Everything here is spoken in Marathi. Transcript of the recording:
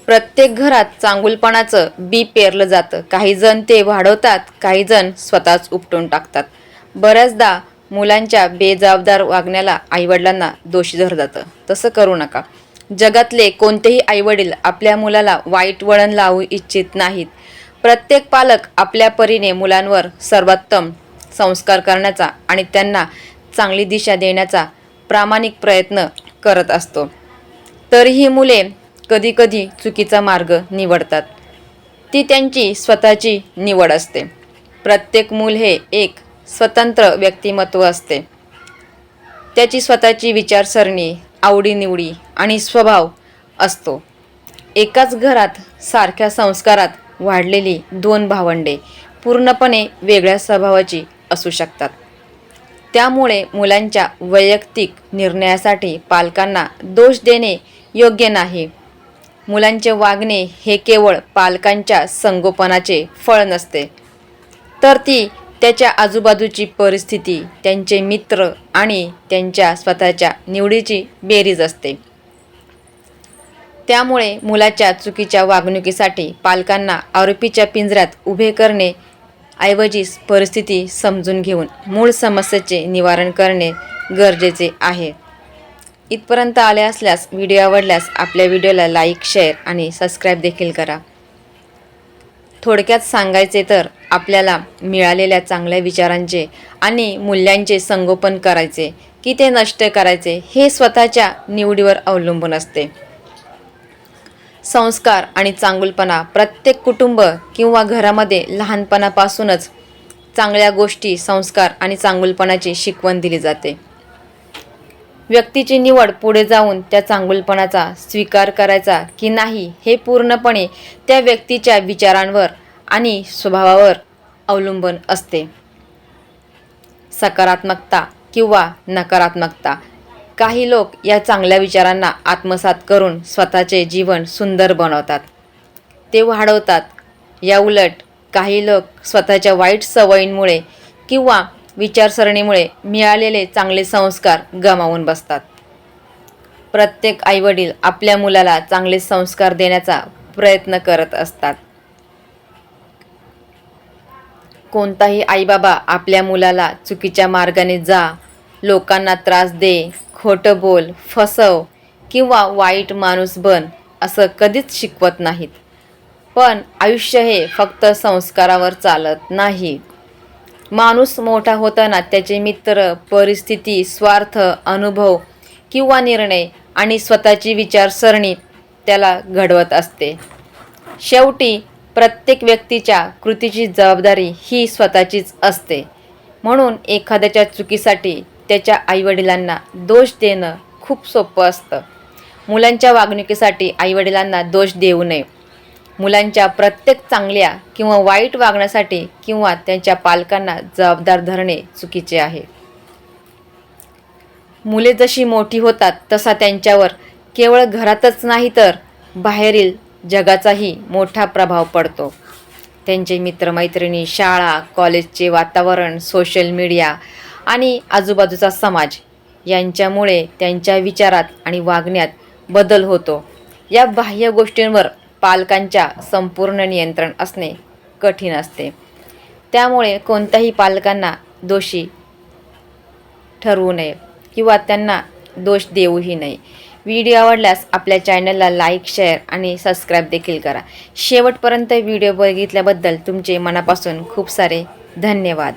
प्रत्येक घरात चांगुलपणाचं बी पेरलं जातं. काही जण ते वाढवतात, काही जण स्वतःच उपटून टाकतात. बऱ्याचदा मुलांच्या बेजबाबदार वागण्याला आईवडिलांना दोषी धरलं जातं. तसं करू नका. जगातले कोणतेही आईवडील आपल्या मुलाला वाईट वळण लावू इच्छित नाहीत. प्रत्येक पालक आपल्या परीने मुलांवर सर्वोत्तम संस्कार करण्याचा आणि त्यांना चांगली दिशा देण्याचा प्रामाणिक प्रयत्न करत असतो. तरीही मुले कधीकधी चुकीचा मार्ग निवडतात. ती त्यांची स्वतःची निवड असते. प्रत्येक मूल हे एक स्वतंत्र व्यक्तिमत्व असते. त्याची स्वतःची विचारसरणी, आवडीनिवडी आणि स्वभाव असतो. एकाच घरात सारख्या संस्कारात वाढलेली दोन भावंडे पूर्णपणे वेगळ्या स्वभावाची असू शकतात. त्यामुळे मुलांच्या वैयक्तिक निर्णयासाठी पालकांना दोष देणे योग्य नाही. मुलांचे वागणे हे केवळ पालकांच्या संगोपनाचे फळ नसते, तर ती त्याच्या आजूबाजूची परिस्थिती, त्यांचे मित्र आणि त्यांच्या स्वतःच्या निवडीची बेरीज असते. त्यामुळे मुलाच्या चुकीच्या वागणुकीसाठी पालकांना आरोपीच्या पिंजऱ्यात उभे करणे ऐवजी परिस्थिती समजून घेऊन मूळ समस्येचे निवारण करणे गरजेचे आहे. इथपर्यंत आले असल्यास व्हिडिओ आवडल्यास आपल्या व्हिडिओला लाईक, शेअर आणि सबस्क्राईब देखील करा. थोडक्यात सांगायचे तर आपल्याला मिळालेल्या चांगल्या विचारांचे आणि मूल्यांचे संगोपन करायचे की ते नष्ट करायचे हे स्वतःच्या निवडीवर अवलंबून असते. संस्कार आणि चांगुलपणा प्रत्येक कुटुंब किंवा घरामध्ये लहानपणापासूनच चांगल्या गोष्टी, संस्कार आणि चांगुलपणाची शिकवण दिली जाते. व्यक्तीची निवड पुढे जाऊन त्या चांगुलपणाचा स्वीकार करायचा की नाही हे पूर्णपणे त्या व्यक्तीच्या विचारांवर आणि स्वभावावर अवलंबून असते. सकारात्मकता किंवा नकारात्मकता. काही लोक या चांगल्या विचारांना आत्मसात करून स्वतःचे जीवन सुंदर बनवतात, ते वाढवतात. याउलट काही लोक स्वतःच्या वाईट सवयींमुळे किंवा विचारसरणीमुळे मिळालेले चांगले संस्कार गमावून बसतात. प्रत्येक आईवडील आपल्या मुलाला चांगले संस्कार देण्याचा प्रयत्न करत असतात. कोणताही आईबाबा आपल्या मुलाला चुकीच्या मार्गाने जा, लोकांना त्रास दे, खोटं बोल, फसव किंवा वाईट माणूस बन असं कधीच शिकवत नाहीत. पण आयुष्य हे फक्त संस्कारावर चालत नाही. माणूस मोठा होताना त्याचे मित्र, परिस्थिती, स्वार्थ, अनुभव किंवा निर्णय आणि स्वतःची विचारसरणी त्याला घडवत असते. शेवटी प्रत्येक व्यक्तीच्या कृतीची जबाबदारी ही स्वतःचीच असते. म्हणून एखाद्याच्या चुकीसाठी त्याच्या आईवडिलांना दोष देणं खूप सोपं असतं. मुलांच्या वागणुकीसाठी आईवडिलांना दोष देऊ नये. मुलांच्या प्रत्येक चांगल्या किंवा वाईट वागण्यासाठी किंवा त्यांच्या पालकांना जबाबदार धरणे चुकीचे आहे. मुले जशी मोठी होतात तसा त्यांच्यावर केवळ घरातच नाही तर बाहेरील जगाचाही मोठा प्रभाव पडतो. त्यांचे मित्रमैत्रिणी, शाळा, कॉलेजचे वातावरण, सोशल मीडिया आणि आजूबाजूचा समाज यांच्यामुळे त्यांच्या विचारात आणि वागण्यात बदल होतो. या बाह्य गोष्टींवर पालकांच्या संपूर्ण नियंत्रण असणे कठीण असते. त्यामुळे कोणत्याही पालकांना दोषी ठरवू नये किंवा त्यांना दोष देऊही नये. व्हिडिओ आवडल्यास आपल्या चॅनलला लाईक, शेअर आणि सबस्क्राईब देखील करा. शेवटपर्यंत व्हिडिओ बघितल्याबद्दल तुमचे मनापासून खूप सारे धन्यवाद.